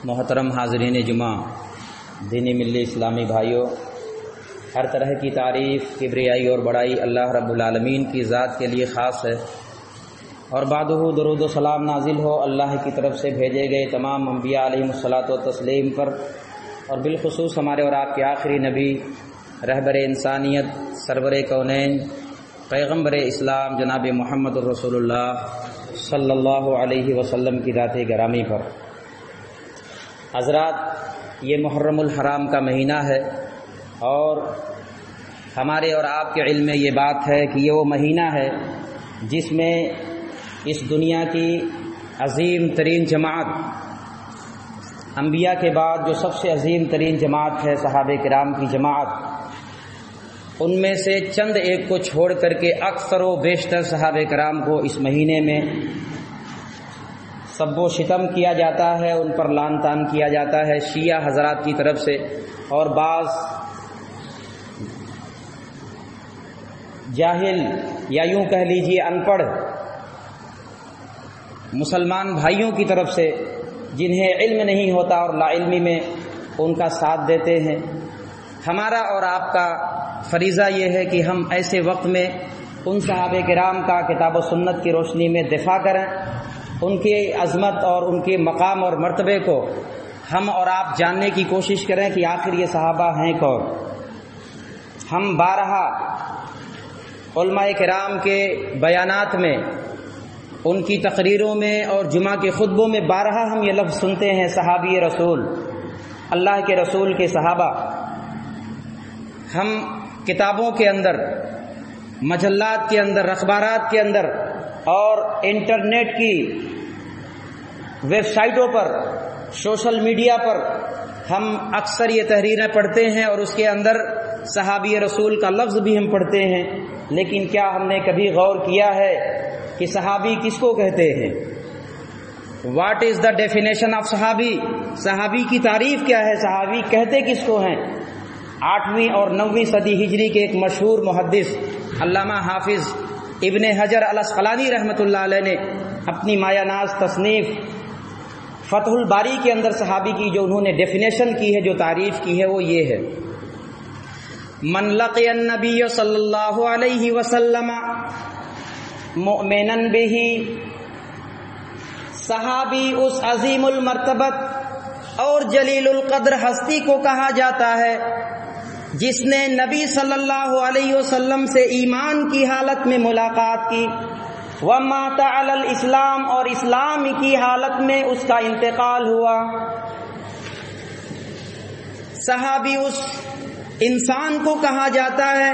محترم حاضرین جمعہ، دینی ملی اسلامی بھائیوں، ہر طرح کی تعریف، کبریائی اور بڑائی اللہ رب العالمین کی ذات کے لیے خاص ہے، اور بعدہ درود و سلام نازل ہو اللہ کی طرف سے بھیجے گئے تمام انبیاء علیہم الصلاۃ والتسلیم پر، اور بالخصوص ہمارے اور آپ کے آخری نبی، رہبر انسانیت، سرور کونین، پیغمبر اسلام جناب محمد الرسول اللہ صلی اللہ علیہ وسلم کی ذات گرامی پر۔ حضرات، یہ محرم الحرام کا مہینہ ہے، اور ہمارے اور آپ کے علم میں یہ بات ہے کہ یہ وہ مہینہ ہے جس میں اس دنیا کی عظیم ترین جماعت، انبیاء کے بعد جو سب سے عظیم ترین جماعت ہے صحابہ کرام کی جماعت، ان میں سے چند ایک کو چھوڑ کر کے اکثر و بیشتر صحابہ کرام کو اس مہینے میں سب و شتم کیا جاتا ہے، ان پر لعن طعن کیا جاتا ہے شیعہ حضرات کی طرف سے، اور بعض جاہل یا یوں کہہ لیجیے ان پڑھ مسلمان بھائیوں کی طرف سے جنہیں علم نہیں ہوتا اور لا علمی میں ان کا ساتھ دیتے ہیں۔ ہمارا اور آپ کا فریضہ یہ ہے کہ ہم ایسے وقت میں ان صحابہ کرام کا کتاب و سنت کی روشنی میں دفاع کریں، ان کی عظمت اور ان کے مقام اور مرتبے کو ہم اور آپ جاننے کی کوشش کریں کہ آخر یہ صحابہ ہیں کون۔ ہم بارہا علماء کرام کے بیانات میں، ان کی تقریروں میں اور جمعہ کے خطبوں میں بارہا ہم یہ لفظ سنتے ہیں، صحابی رسول، اللہ کے رسول کے صحابہ۔ ہم کتابوں کے اندر، مجلات کے اندر، اخبارات کے اندر اور انٹرنیٹ کی ویب سائٹوں پر، سوشل میڈیا پر ہم اکثر یہ تحریریں پڑھتے ہیں، اور اس کے اندر صحابی رسول کا لفظ بھی ہم پڑھتے ہیں، لیکن کیا ہم نے کبھی غور کیا ہے کہ صحابی کس کو کہتے ہیں؟ What is the definition of صحابی؟ صحابی کی تعریف کیا ہے؟ صحابی کہتے کس کو ہیں؟ 8ویں اور 9ویں صدی ہجری کے ایک مشہور محدث علامہ حافظ ابن حجر العسقلانی رحمۃ اللہ علیہ نے اپنی مایہ ناز تصنیف فتح الباری کے اندر صحابی کی جو انہوں نے ڈیفینیشن کی ہے، جو تعریف کی ہے، وہ یہ ہے: من لقی النبی صلی اللہ علیہ وسلم مؤمنا بہ، صحابی اس عظیم المرتبت اور جلیل القدر ہستی کو کہا جاتا ہے جس نے نبی صلی اللہ علیہ وسلم سے ایمان کی حالت میں ملاقات کی، ومات علی الاسلام، اور اسلام کی حالت میں اس کا انتقال ہوا۔ صحابی اس انسان کو کہا جاتا ہے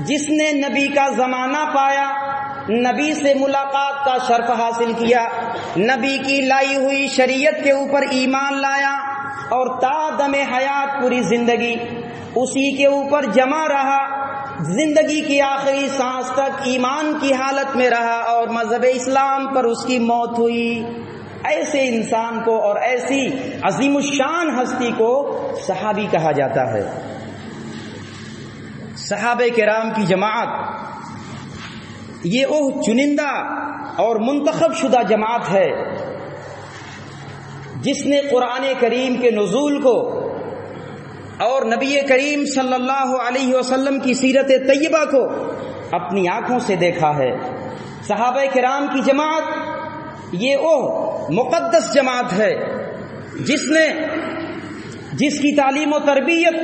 جس نے نبی کا زمانہ پایا، نبی سے ملاقات کا شرف حاصل کیا، نبی کی لائی ہوئی شریعت کے اوپر ایمان لایا، اور تا دم حیات پوری زندگی اسی کے اوپر جمع رہا، زندگی کی آخری سانس تک ایمان کی حالت میں رہا، اور مذہب اسلام پر اس کی موت ہوئی۔ ایسے انسان کو اور ایسی عظیم الشان ہستی کو صحابی کہا جاتا ہے۔ صحابہ کرام کی جماعت یہ وہ چنندہ اور منتخب شدہ جماعت ہے جس نے قرآن کریم کے نزول کو اور نبی کریم صلی اللہ علیہ وسلم کی سیرت طیبہ کو اپنی آنکھوں سے دیکھا ہے۔ صحابہ کرام کی جماعت یہ وہ مقدس جماعت ہے جس کی تعلیم و تربیت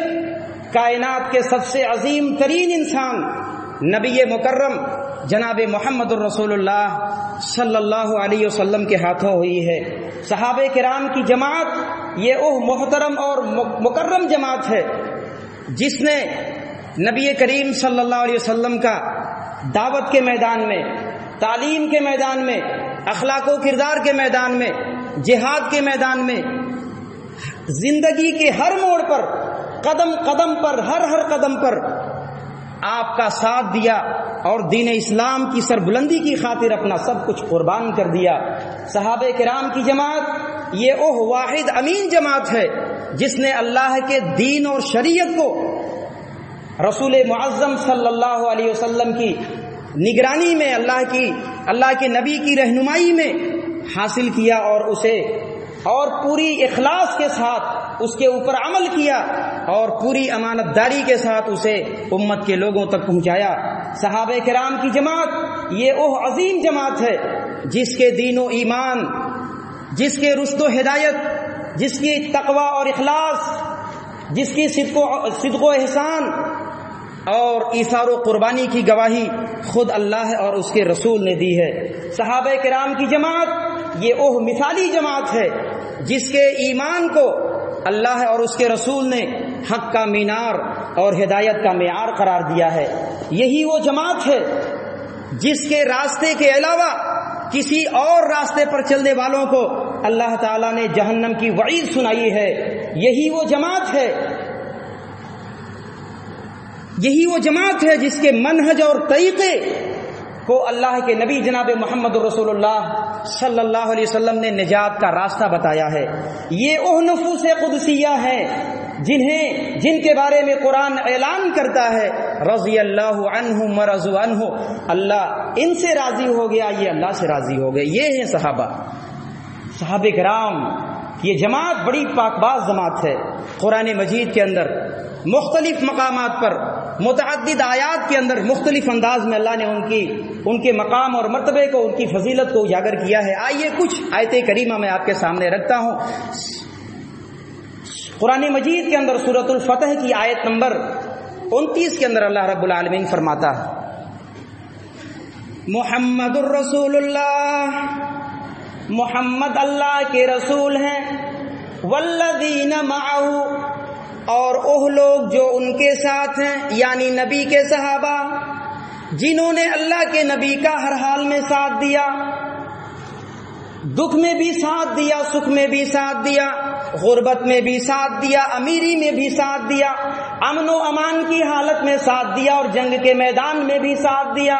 کائنات کے سب سے عظیم ترین انسان نبی مکرم جناب محمد الرسول اللہ صلی اللہ علیہ وسلم کے ہاتھوں ہوئی ہے۔ صحابہ کرام کی جماعت یہ وہ محترم اور مکرم جماعت ہے جس نے نبی کریم صلی اللہ علیہ وسلم کا دعوت کے میدان میں، تعلیم کے میدان میں، اخلاق و کردار کے میدان میں، جہاد کے میدان میں، زندگی کے ہر موڑ پر، قدم قدم پر، ہر قدم پر آپ کا ساتھ دیا، اور دین اسلام کی سربلندی کی خاطر اپنا سب کچھ قربان کر دیا۔ صحابہ کرام کی جماعت یہ وہ واحد امین جماعت ہے جس نے اللہ کے دین اور شریعت کو رسول معظم صلی اللہ علیہ وسلم کی نگرانی میں، اللہ کے نبی کی رہنمائی میں حاصل کیا اور اسے اور پوری اخلاص کے ساتھ اس کے اوپر عمل کیا اور پوری امانت داری کے ساتھ اسے امت کے لوگوں تک پہنچایا۔ صحابہ کرام کی جماعت یہ وہ عظیم جماعت ہے جس کے دین و ایمان، جس کے رشد و ہدایت، جس کی تقوی اور اخلاص، جس کی صدق و احسان اور ایثار و قربانی کی گواہی خود اللہ اور اس کے رسول نے دی ہے۔ صحابہ کرام کی جماعت یہ وہ مثالی جماعت ہے جس کے ایمان کو اللہ اور اس کے رسول نے حق کا مینار اور ہدایت کا معیار قرار دیا ہے۔ یہی وہ جماعت ہے جس کے راستے کے علاوہ کسی اور راستے پر چلنے والوں کو اللہ تعالیٰ نے جہنم کی وعید سنائی ہے۔ یہی وہ جماعت ہے جس کے منہج اور طریقے کو اللہ کے نبی جناب محمد رسول اللہ صلی اللہ علیہ وسلم نے نجات کا راستہ بتایا ہے۔ یہ وہ نفوس قدسیہ ہیں جن کے بارے میں قرآن اعلان کرتا ہے رضی اللہ عنہم ورضوا عنہ، اللہ ان سے راضی ہو گیا، یہ اللہ سے راضی ہو گئے۔ یہ ہیں صحابہ کرام۔ یہ جماعت بڑی پاک باز جماعت ہے۔ قرآن مجید کے اندر مختلف مقامات پر متعدد آیات کے اندر مختلف انداز میں اللہ نے ان کے مقام اور مرتبے کو، ان کی فضیلت کو اجاگر کیا ہے۔ آئیے کچھ آیت کریمہ میں آپ کے سامنے رکھتا ہوں۔ قرآن مجید کے اندر سورۃ الفتح کی آیت نمبر 29 کے اندر اللہ رب العالمین فرماتا ہے محمد الرسول اللہ، محمد اللہ کے رسول ہیں، والذین معہ، اور وہ لوگ جو ان کے ساتھ ہیں، یعنی نبی کے صحابہ جنہوں نے اللہ کے نبی کا ہر حال میں ساتھ دیا، دکھ میں بھی ساتھ دیا، سکھ میں بھی ساتھ دیا، غربت میں بھی ساتھ دیا، امیری میں بھی ساتھ دیا، امن و امان کی حالت میں ساتھ دیا اور جنگ کے میدان میں بھی ساتھ دیا۔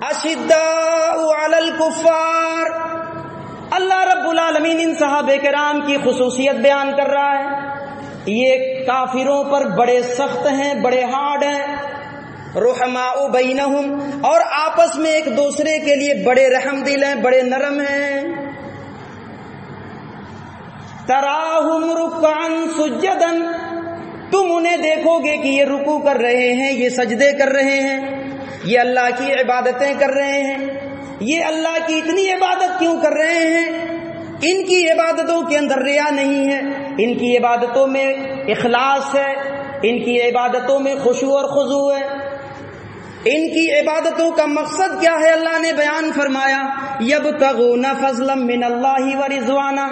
اشداء علی الکفار، اللہ رب العالمین ان صحابہ کرام کی خصوصیت بیان کر رہا ہے۔ یہ کافروں پر بڑے سخت ہیں، بڑے ہارڈ ہیں، رحماء بینہم، اور آپس میں ایک دوسرے کے لیے بڑے رحم دل ہیں، بڑے نرم ہیں۔ تراہم رکعا سجدا، تم انہیں دیکھو گے کہ یہ رکوع کر رہے ہیں، یہ سجدے کر رہے ہیں، یہ اللہ کی عبادتیں کر رہے ہیں۔ یہ اللہ کی اتنی عبادت کیوں کر رہے ہیں؟ ان کی عبادتوں کے اندر ریا نہیں ہے، ان کی عبادتوں میں اخلاص ہے، ان کی عبادتوں میں خشوع اور خضوع ہے۔ ان کی عبادتوں کا مقصد کیا ہے؟ اللہ نے بیان فرمایا یبتغون فضلا من اللہ ورضوانا،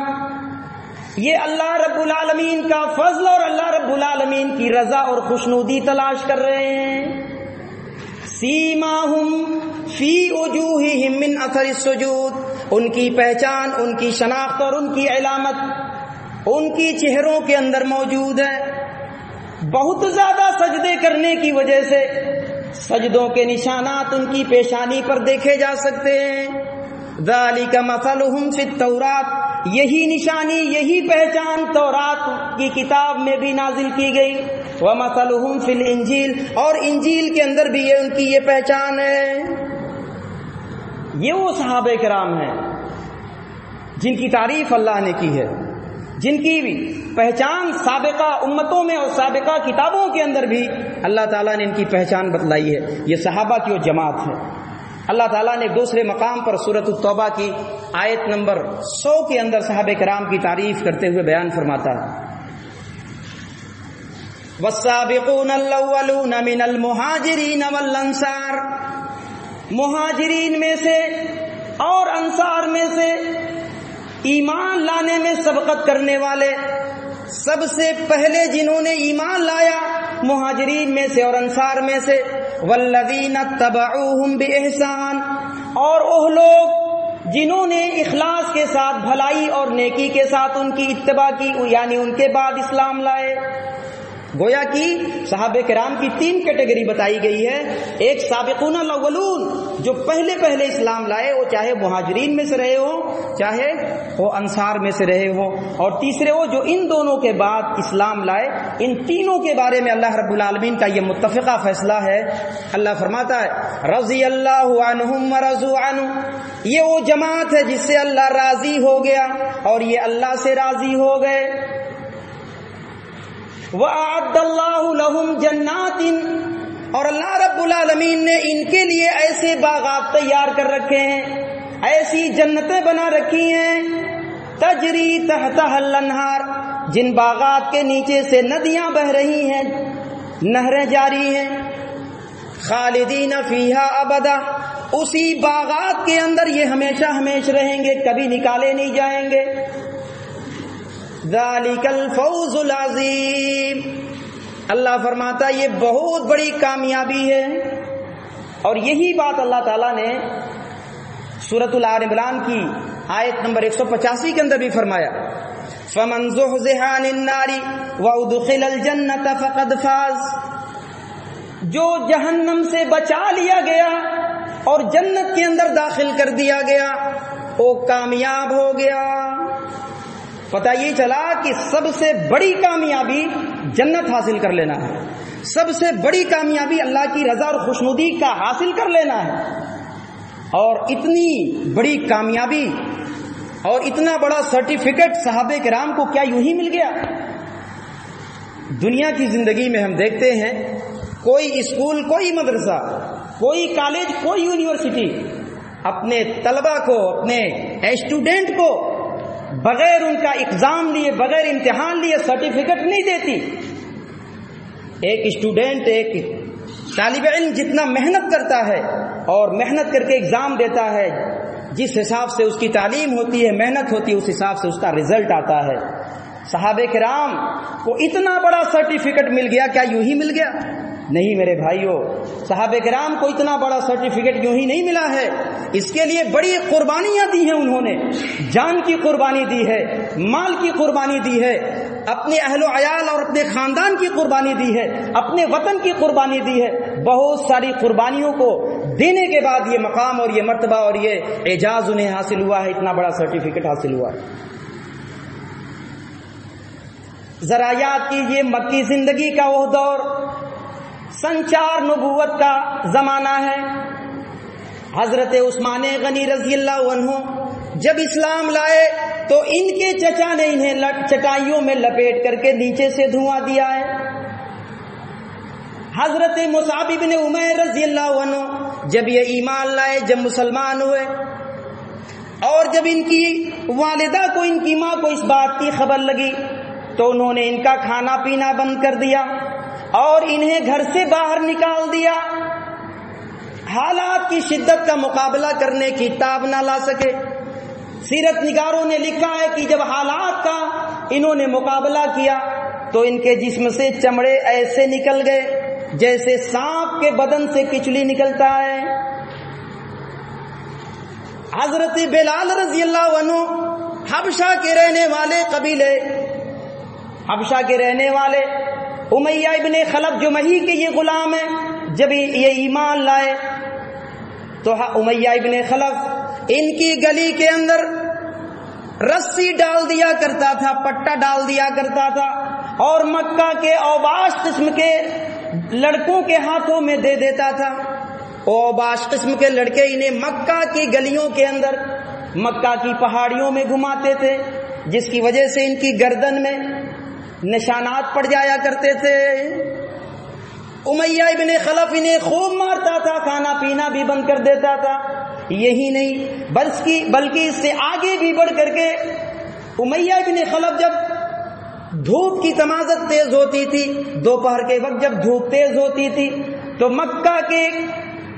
یہ اللہ رب العالمین کا فضل اور اللہ رب العالمین کی رضا اور خوشنودی تلاش کر رہے ہیں۔ سیماہم فی وجوہہم من اثر السجود، ان کی پہچان، ان کی شناخت اور ان کی علامت ان کی چہروں کے اندر موجود ہے۔ بہت زیادہ سجدے کرنے کی وجہ سے سجدوں کے نشانات ان کی پیشانی پر دیکھے جا سکتے ہیں۔ ذالک مثلہم فی التوراۃ، یہی نشانی، یہی پہچان تورات کی کتاب میں بھی نازل کی گئی۔ ومثلہم فی الانجیل، اور انجیل کے اندر بھی ان کی یہ پہچان ہے۔ یہ وہ صحابہ کرام ہیں جن کی تعریف اللہ نے کی ہے، جن کی بھی پہچان سابقہ امتوں میں اور سابقہ کتابوں کے اندر بھی اللہ تعالیٰ نے ان کی پہچان بتلائی ہے۔ یہ صحابہ کی وہ جماعت ہے۔ اللہ تعالیٰ نے دوسرے مقام پر سورۃ التوبہ کی آیت نمبر 100 کے اندر صحابہ کرام کی تعریف کرتے ہوئے بیان فرماتا ہے والسابقون الاولون من المہاجرین والانصار، مہاجرین میں سے اور انصار میں سے ایمان لانے میں سبقت کرنے والے، سب سے پہلے جنہوں نے ایمان لایا مہاجرین میں سے اور انصار میں سے، والذین اتبعوہم بإحسان، اور وہ لوگ جنہوں نے اخلاص کے ساتھ، بھلائی اور نیکی کے ساتھ ان کی اتباع کی، یعنی ان کے بعد اسلام لائے۔ گویا کہ صحابہ کرام کی 3 کیٹیگری بتائی گئی ہے. ایک سابقون الاولون جو پہلے اسلام لائے، وہ چاہے مہاجرین میں سے رہے ہوں چاہے وہ انصار میں سے رہے ہوں، اور تیسرے وہ جو ان دونوں کے بعد اسلام لائے. ان تینوں کے بارے میں اللہ رب العالمین کا یہ متفقہ فیصلہ ہے. اللہ فرماتا ہے رضی اللہ عنہم ورضوا عنہ، یہ وہ جماعت ہے جس سے اللہ راضی ہو گیا اور یہ اللہ سے راضی ہو گئے. وَأَعَدَّ اللَّهُ لَهُمْ جَنَّاتٍ، اور اللہ رب العالمین نے ان کے لیے ایسے باغات تیار کر رکھے ہیں، ایسی جنتیں بنا رکھی ہیں، تجری تحتها الانہار، جن باغات کے نیچے سے ندیاں بہ رہی ہیں، نہریں جاری ہیں. خالدین فیہا ابدا، اسی باغات کے اندر یہ ہمیشہ رہیں گے، کبھی نکالے نہیں جائیں گے. ذالک الفوز العظیم، اللہ فرماتا یہ بہت بڑی کامیابی ہے. اور یہی بات اللہ تعالیٰ نے سورۃ آل عمران کی آیت نمبر 185 کے اندر بھی فرمایا فَمَنْ زُحْزِحَ عَنِ النَّارِ وَأُدْخِلَ الْجَنَّةَ فَقَدْ فَازَ، جو جہنم سے بچا لیا گیا اور جنت کے اندر داخل کر دیا گیا وہ کامیاب ہو گیا. پتہ یہ چلا کہ سب سے بڑی کامیابی جنت حاصل کر لینا ہے، سب سے بڑی کامیابی اللہ کی رضا اور خوشنودی کا حاصل کر لینا ہے. اور اتنی بڑی کامیابی اور اتنا بڑا سرٹیفکیٹ صحابہ کرام کو کیا یوں ہی مل گیا؟ دنیا کی زندگی میں ہم دیکھتے ہیں کوئی اسکول، کوئی مدرسہ، کوئی کالج، کوئی یونیورسٹی اپنے طلبہ کو، اپنے اسٹوڈنٹ کو بغیر ان کا ایگزام لیے، بغیر امتحان لیے سرٹیفکیٹ نہیں دیتی. ایک اسٹوڈنٹ، ایک طالب علم جتنا محنت کرتا ہے اور محنت کر کے ایگزام دیتا ہے، جس حساب سے اس کی تعلیم ہوتی ہے، محنت ہوتی ہے، اس حساب سے اس کا رزلٹ آتا ہے. صحابہ کرام کو اتنا بڑا سرٹیفکیٹ مل گیا، کیا یوں ہی مل گیا؟ نہیں میرے بھائیوں، صحابہ کرام کو اتنا بڑا سرٹیفکیٹ یوں ہی نہیں ملا ہے. اس کے لیے بڑی قربانیاں دی ہیں، انہوں نے جان کی قربانی دی ہے، مال کی قربانی دی ہے، اپنے اہل و عیال اور اپنے خاندان کی قربانی دی ہے، اپنے وطن کی قربانی دی ہے. بہت ساری قربانیوں کو دینے کے بعد یہ مقام اور یہ مرتبہ اور یہ اعزاز انہیں حاصل ہوا ہے، اتنا بڑا سرٹیفکیٹ حاصل ہوا ہے. ذرا یاد کیجئے مکی زندگی کا وہ دور، سن 4 نبوت کا زمانہ ہے. حضرت عثمان غنی رضی اللہ عنہ جب اسلام لائے تو ان کے چچا نے انہیں چٹائیوں میں لپیٹ کر کے نیچے سے دھواں دیا ہے. حضرت مصعب بن عمیر رضی اللہ عنہ جب یہ ایمان لائے، جب مسلمان ہوئے، اور جب ان کی والدہ کو، ان کی ماں کو اس بات کی خبر لگی تو انہوں نے ان کا کھانا پینا بند کر دیا اور انہیں گھر سے باہر نکال دیا. حالات کی شدت کا مقابلہ کرنے کی تاب نہ لا سکے. سیرت نگاروں نے لکھا ہے کہ جب حالات کا انہوں نے مقابلہ کیا تو ان کے جسم سے چمڑے ایسے نکل گئے جیسے سانپ کے بدن سے کچلی نکلتا ہے. حضرت بلال رضی اللہ عنہ حبشہ کے رہنے والے قبیلے، حبشہ کے رہنے والے امیہ ابن خلف جمحی کے یہ غلام ہیں، جب یہ ایمان لائے تو امیہ ابن خلف ان کی گلی کے اندر رسی ڈال دیا کرتا تھا، پٹا ڈال دیا کرتا تھا، اور مکہ کے اوباش قسم کے لڑکوں کے ہاتھوں میں دے دیتا تھا. اوباش قسم کے لڑکے انہیں مکہ کی گلیوں کے اندر، مکہ کی پہاڑیوں میں گھماتے تھے، جس کی وجہ سے ان کی گردن میں نشانات پڑ جایا کرتے تھے. امیہ ابن خلف انہیں خوب مارتا تھا، کھانا پینا بھی بند کر دیتا تھا. یہی نہیں بلکہ اس سے آگے بھی بڑھ کر کے امیہ ابن خلف جب دھوپ کی تمازت تیز ہوتی تھی، دوپہر کے وقت جب دھوپ تیز ہوتی تھی تو مکہ کے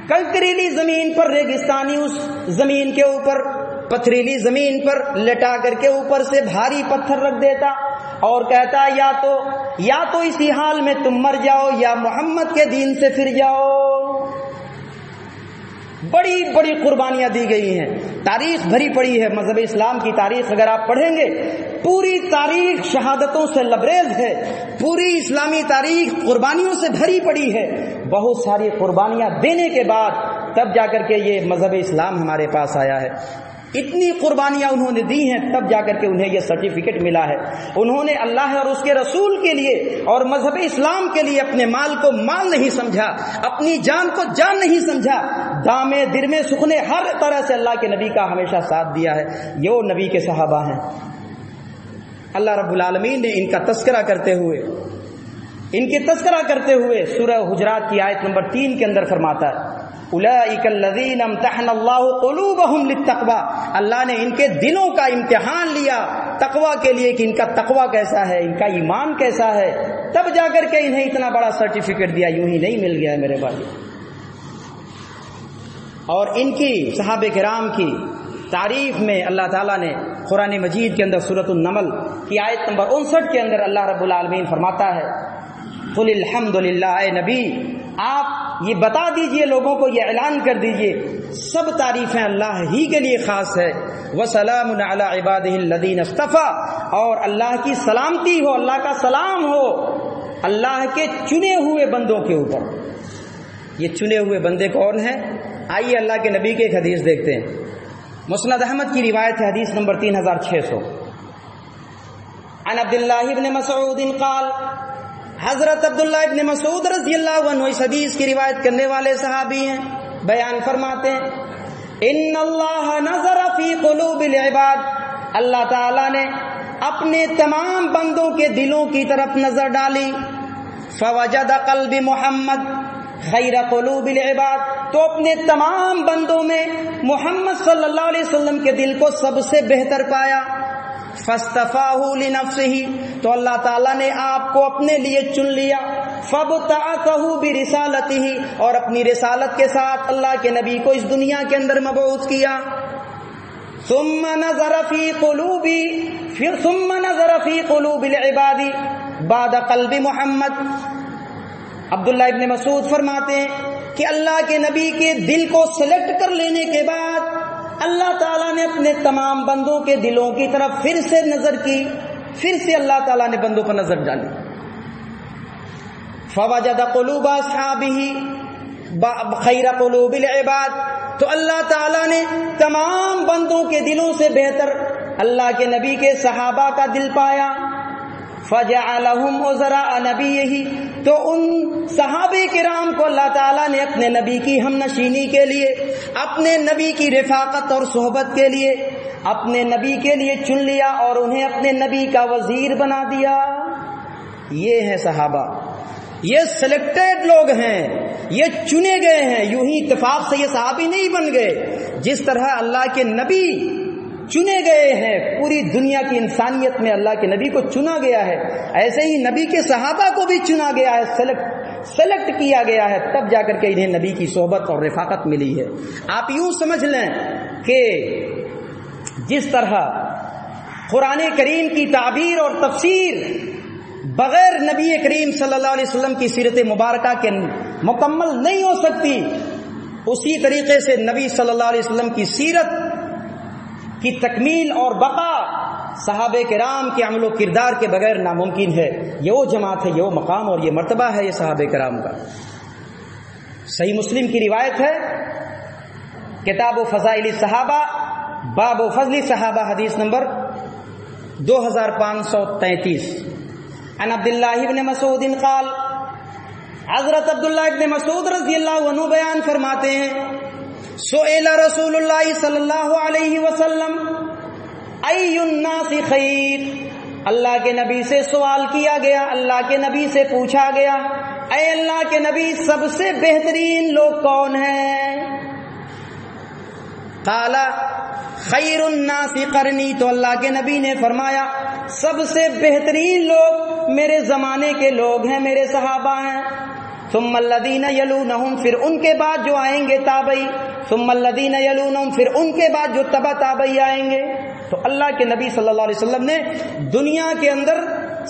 کنکریلی زمین پر، ریگستانی اس زمین کے اوپر، پتھریلی زمین پر لٹا کر کے اوپر سے بھاری پتھر رکھ دیتا اور کہتا یا تو اسی حال میں تم مر جاؤ یا محمد کے دین سے پھر جاؤ. بڑی بڑی قربانیاں دی گئی ہیں، تاریخ بھری پڑی ہے۔ مذہب اسلام کی تاریخ اگر آپ پڑھیں گے، پوری تاریخ شہادتوں سے لبریز ہے، پوری اسلامی تاریخ قربانیوں سے بھری پڑی ہے۔ بہت ساری قربانیاں دینے کے بعد تب جا کر کے یہ مذہب اسلام ہمارے پاس آیا ہے۔ اتنی قربانیاں انہوں نے دی ہیں، تب جا کر کے انہیں یہ سرٹیفکیٹ ملا ہے۔ انہوں نے اللہ اور اس کے رسول کے لیے اور مذہب اسلام کے لیے اپنے مال کو مال نہیں سمجھا، اپنی جان کو جان نہیں سمجھا، دامے درمے سکھنے ہر طرح سے اللہ کے نبی کا ہمیشہ ساتھ دیا ہے۔ یہ وہ نبی کے صحابہ ہیں۔ اللہ رب العالمین نے ان کا تذکرہ کرتے ہوئے سورہ حجرات کی آیت نمبر 3 کے اندر فرماتا ہے، اولئک الذین امتحن اللہ قلوبہم للتقوی، اللہ نے ان کے دلوں کا امتحان لیا تقوی کے لیے کہ ان کا تقوی کیسا ہے، ان کا ایمان کیسا ہے، تب جا کر کے انہیں اتنا بڑا سرٹیفکیٹ دیا، یوں ہی نہیں مل گیا ہے میرے بھائی۔ اور ان کی صحابہ کرام کی تعریف میں اللہ تعالیٰ نے قرآن مجید کے اندر سورۃ النمل کی آیت نمبر 59 کے اندر اللہ رب العالمین فرماتا ہے، قل الحمدللہ، اے نبی آپ یہ بتا دیجئے، لوگوں کو یہ اعلان کر دیجئے، سب تعریفیں اللہ ہی کے لیے خاص ہے، وسلام علی عبادہ الذین اصطفیٰ، اور اللہ کی سلامتی ہو، اللہ کا سلام ہو اللہ کے چنے ہوئے بندوں کے اوپر۔ یہ چنے ہوئے بندے کون ہیں؟ آئیے اللہ کے نبی کی ایک حدیث دیکھتے ہیں۔ مسند احمد کی روایت ہے، حدیث نمبر 3600، عن عبداللہ ابن مسعود قال، حضرت عبداللہ ابن مسعود رضی اللہ عنہ اس حدیث کی روایت کرنے والے صحابی ہیں، بیان فرماتے ہیں، ان اللہ نظر فی قلوب العباد، اللہ تعالی نے اپنے تمام بندوں کے دلوں کی طرف نظر ڈالی، فوجد قلب محمد خیر قلوب العباد، تو اپنے تمام بندوں میں محمد صلی اللہ علیہ وسلم کے دل کو سب سے بہتر پایا، فاصطفاہ لنفسہ، تو اللہ تعالیٰ نے آپ کو اپنے لیے چن لیا، فابتعثہ برسالتہ، اور اپنی رسالت کے ساتھ اللہ کے نبی کو اس دنیا کے اندر مبعوث کیا، ثم نظر فی قلوب العباد بعد قلب محمد۔ عبداللہ ابن مسعود فرماتے ہیں کہ اللہ کے نبی کے دل کو سلیکٹ کر لینے کے بعد اللہ تعالیٰ نے اپنے تمام بندوں کے دلوں کی طرف پھر سے نظر کی، پھر سے اللہ تعالیٰ نے بندوں پر نظر ڈالی، فوجد قلوب اصحابہ خیر قلوب العباد، تو اللہ تعالیٰ نے تمام بندوں کے دلوں سے بہتر اللہ کے نبی کے صحابہ کا دل پایا، فجعلہم وزراء نبیہ، تو ان صحابہ کرام کو اللہ تعالیٰ نے اپنے نبی کی ہم نشینی کے لیے، اپنے نبی کی رفاقت اور صحبت کے لیے، اپنے نبی کے لیے چن لیا اور انہیں اپنے نبی کا وزیر بنا دیا۔ یہ ہیں صحابہ، یہ سلیکٹڈ لوگ ہیں، یہ چنے گئے ہیں، یوں ہی اتفاق سے یہ صحابی نہیں بن گئے۔ جس طرح اللہ کے نبی چنے گئے ہیں، پوری دنیا کی انسانیت میں اللہ کے نبی کو چنا گیا ہے، ایسے ہی نبی کے صحابہ کو بھی چنا گیا ہے، سلیکٹ کیا گیا ہے، تب جا کر کے انہیں نبی کی صحبت اور رفاقت ملی ہے۔ آپ یوں سمجھ لیں کہ جس طرح قرآن کریم کی تعبیر اور تفسیر بغیر نبی کریم صلی اللہ علیہ وسلم کی سیرت مبارکہ کے مکمل نہیں ہو سکتی، اسی طریقے سے نبی صلی اللہ علیہ وسلم کی سیرت کی تکمیل اور بقا صحابہ کرام کے عمل و کردار کے بغیر ناممکن ہے۔ یہ وہ جماعت ہے، یہ وہ مقام اور یہ مرتبہ ہے یہ صحابہ کرام کا۔ صحیح مسلم کی روایت ہے، کتاب و فضائل صحابہ، باب و فضل صحابہ، حدیث نمبر 2533، عن عبداللہ ابن مسعود قال، حضرت عبداللہ ابن مسعود رضی اللہ عنہ بیان فرماتے ہیں، سئل رسول اللہ صلی اللہ علیہ وسلم ای الناس خیر، اللہ کے نبی سے سوال کیا گیا، اللہ کے نبی سے پوچھا گیا، اے اللہ کے نبی سب سے بہترین لوگ کون ہیں؟ قال خیر الناس قرنی، تو اللہ کے نبی نے فرمایا سب سے بہترین لوگ میرے زمانے کے لوگ ہیں، میرے صحابہ ہیں، ثم الذین یلونہم، پھر ان کے بعد جو آئیں گے تابعی، ثم الذین یلونہم، پھر ان کے بعد جو تبع تابعی آئیں گے۔ تو اللہ کے نبی صلی اللہ علیہ وسلم نے دنیا کے اندر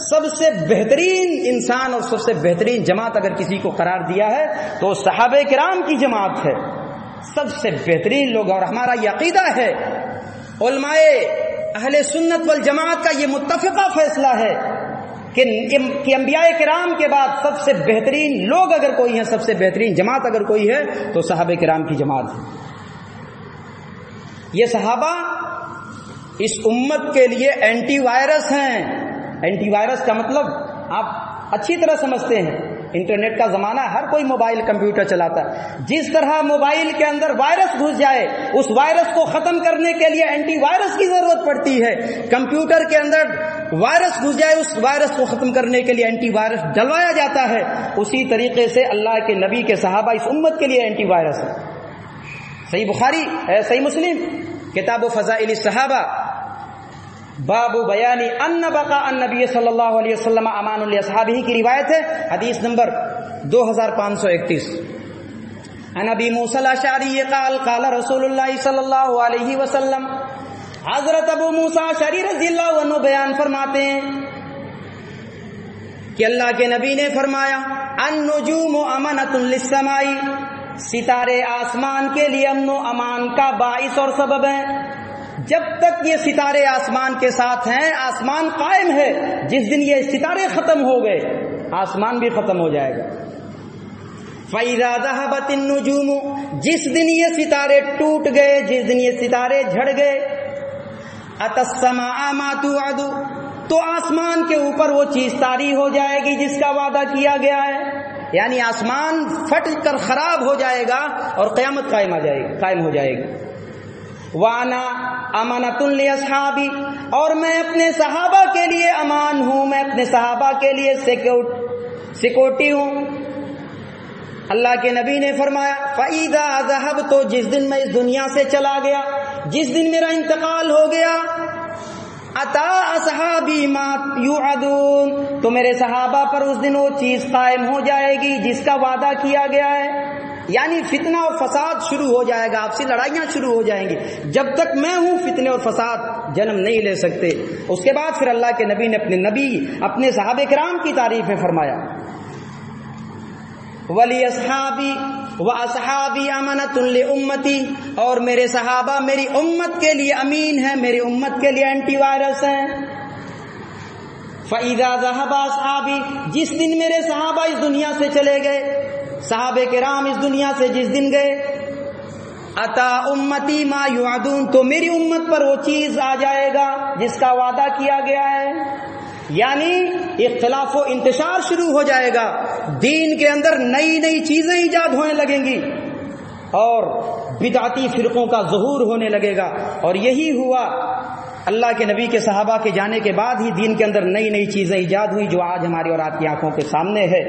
سب سے بہترین انسان اور سب سے بہترین جماعت اگر کسی کو قرار دیا ہے تو صحابہ کرام کی جماعت ہے، سب سے بہترین لوگ، اور ہمارا یہ عقیدہ ہے، علماء اہل سنت والجماعت کا یہ متفقہ فیصلہ ہے کہ انبیاء کرام کے بعد سب سے بہترین لوگ اگر کوئی ہیں، سب سے بہترین جماعت اگر کوئی ہے تو صحابہ کرام کی جماعت ہے۔ یہ صحابہ اس امت کے لیے اینٹی وائرس ہیں۔ اینٹی وائرس کا مطلب آپ اچھی طرح سمجھتے ہیں، انٹرنیٹ کا زمانہ، ہر کوئی موبائل کمپیوٹر چلاتا ہے، جس طرح موبائل کے اندر وائرس گھس جائے اس وائرس کو ختم کرنے کے لیے اینٹی وائرس کی ضرورت پڑتی ہے، کمپیوٹر کے اندر وائرس گھس جائے اس وائرس کو ختم کرنے کے لیے اینٹی وائرس ڈلوایا جاتا ہے، اسی طریقے سے اللہ کے نبی کے صحابہ اس امت کے لیے اینٹی وائرس ہے۔ صحیح بخاری، صحیح مسلم، کتاب و فضائل الصحابہ، باب بیان ان بقاء النبی صلی اللہ علیہ وسلم امان لاصحابہ کی روایت ہے، حدیث نمبر 2531۔ عن ابی موسیٰ الاشعری قال قال رسول اللہ صلی اللہ علیہ وسلم، حضرت ابو موسیٰ اشعری رضی اللہ عنہ بیان فرماتے ہیں کہ اللہ کے نبی نے فرمایا، النجوم امنۃ للسماء، ستارے آسمان کے لیے امن و امان کا باعث اور سبب ہیں۔ جب تک یہ ستارے آسمان کے ساتھ ہیں آسمان قائم ہے، جس دن یہ ستارے ختم ہو گئے آسمان بھی ختم ہو جائے گا۔ فَإِذَا ذَهَبَتِ النُّجُومُ، جس دن یہ ستارے ٹوٹ گئے، جس دن یہ ستارے جھڑ گئے، أَتَى السَّمَاءَ مَا تُوعَدُ، تو آسمان کے اوپر وہ چیز طاری ہو جائے گی جس کا وعدہ کیا گیا ہے، یعنی آسمان پھٹ کر خراب ہو جائے گا اور قیامت قائم ہو جائے گی۔ وانا امانۃ لاصحابی، اور میں اپنے صحابہ کے لیے امان ہوں، میں اپنے صحابہ کے لیے سیکورٹی ہوں۔ اللہ کے نبی نے فرمایا، فَإِذَا ذَهَبْتُ، تو جس دن میں اس دنیا سے چلا گیا، جس دن میرا انتقال ہو گیا، أَتَى أَصْحَابِي مَا يُوعَدُونَ، تو میرے صحابہ پر اس دن وہ چیز قائم ہو جائے گی جس کا وعدہ کیا گیا ہے، یعنی فتنہ اور فساد شروع ہو جائے گا، آپسی لڑائیاں شروع ہو جائیں گی۔ جب تک میں ہوں فتنے اور فساد جنم نہیں لے سکتے۔ اس کے بعد پھر اللہ کے نبی نے اپنے صحابہ کرام کی تعریف میں فرمایا، وَلِأَصْحَابِي وَأَصْحَابِي أَمَنَةٌ لِأُمَّتِي، اور میرے صحابہ میری امت کے لیے امین ہیں، میری امت کے لیے اینٹی وائرس ہیں۔ فَإِذَا ذَهَبَ أَصْحَابِي، جس دن میرے صحابہ اس دنیا سے چلے گئے، صحابہ کرام اس دنیا سے جس دن گئے، عطا امتی ما یوعدون، تو میری امت پر وہ چیز آ جائے گا جس کا وعدہ کیا گیا ہے، یعنی اختلاف و انتشار شروع ہو جائے گا، دین کے اندر نئی نئی چیزیں ایجاد ہونے لگیں گی اور بدعتی فرقوں کا ظہور ہونے لگے گا۔ اور یہی ہوا، اللہ کے نبی کے صحابہ کے جانے کے بعد ہی دین کے اندر نئی نئی چیزیں ایجاد ہوئی جو آج ہماری اور آپ کی آنکھوں کے سامنے ہے۔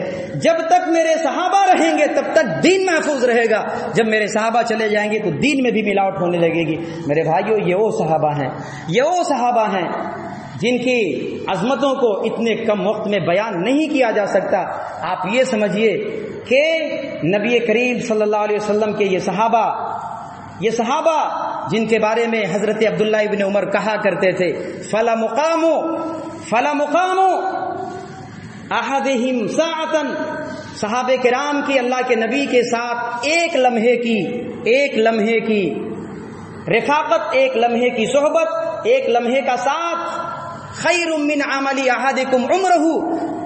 جب تک میرے صحابہ رہیں گے تب تک دین محفوظ رہے گا، جب میرے صحابہ چلے جائیں گے تو دین میں بھی ملاوٹ ہونے لگے گی۔ میرے بھائیوں، یہ وہ صحابہ ہیں، یہ وہ صحابہ ہیں جن کی عظمتوں کو اتنے کم وقت میں بیان نہیں کیا جا سکتا۔ آپ یہ سمجھیے کہ نبی کریم صلی اللہ علیہ وسلم کے یہ صحابہ جن کے بارے میں حضرت عبداللہ ابن عمر کہا کرتے تھے، فلا مقام احدہم ساعتن، صحابہ کرام کی اللہ کے نبی کے ساتھ ایک لمحے کی رفاقت، ایک لمحے کی صحبت، ایک لمحے کا ساتھ، خیر من عمل احدکم عمرہ،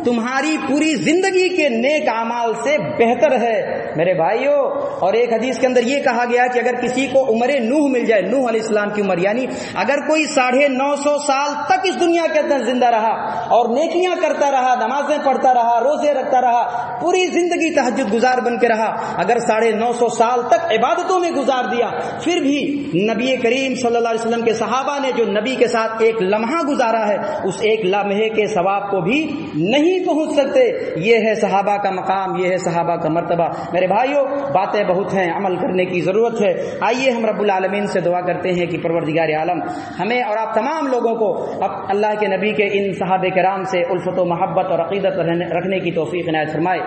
تمہاری پوری زندگی کے نیک اعمال سے بہتر ہے۔ میرے بھائیوں، اور ایک حدیث کے اندر یہ کہا گیا کہ اگر کسی کو عمر نوح مل جائے، نوح علیہ السلام کی عمر، یعنی اگر کوئی 950 سال تک اس دنیا کے اندر زندہ رہا اور نیکیاں کرتا رہا، نمازیں پڑھتا رہا، روزے رکھتا رہا، پوری زندگی تہجد گزار بن کے رہا، اگر 950 سال تک عبادتوں میں گزار دیا، پھر بھی نبی کریم صلی اللہ علیہ وسلم کے صحابہ نے جو نبی کے ساتھ ایک لمحہ گزارا ہے، اس ایک لمحے کے ثواب کو بھی نہیں پہنچ سکتے۔ یہ ہے صحابہ کا مقام، یہ ہے صحابہ کا مرتبہ۔ میرے بھائیوں، باتیں بہت ہیں، عمل کرنے کی ضرورت ہے۔ آئیے ہم رب العالمین سے دعا کرتے ہیں کہ پروردگار عالم ہمیں اور آپ تمام لوگوں کو اب اللہ کے نبی کے ان صحابہ کرام سے الفت و محبت اور عقیدت رکھنے کی توفیق عنایت فرمائے۔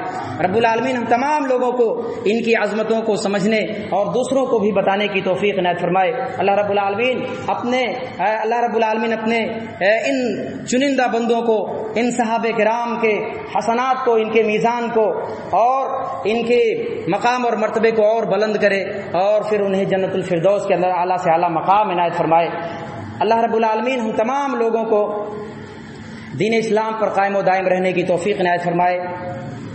رب العالمین ہم تمام لوگوں کو ان کی عظمتوں کو سمجھنے اور دوسروں کو بھی بتانے کی توفیق عنایت فرمائے۔ اللہ رب العالمین اپنے ان چنندہ بندوں کو، ان صحابہ کرام ان کے حسنات کو، ان کے میزان کو اور ان کے مقام اور مرتبے کو اور بلند کرے، اور پھر انہیں جنت الفردوس کے اندر اعلیٰ سے اعلیٰ مقام عنایت فرمائے۔ اللہ رب العالمین ہم تمام لوگوں کو دین اسلام پر قائم و دائم رہنے کی توفیق عنایت فرمائے،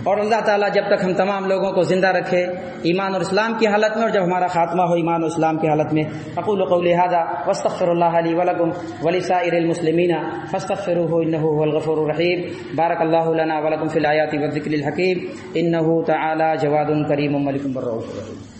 اور اللہ تعالیٰ جب تک ہم تمام لوگوں کو زندہ رکھے ایمان اور اسلام کی حالت میں، اور جب ہمارا خاتمہ ہو ایمان اور اسلام کی حالت میں۔ اقول قولی ھذا واستغفر اللہ لی ولکم ولسائر المسلمین فاستغفروہ انہ هو الغفور الرحیم۔ بارک اللہ لنا ولکم فی الآیات والذکر الحکیم، انہ تعالی جواد کریم ملک الرؤوف الرحیم۔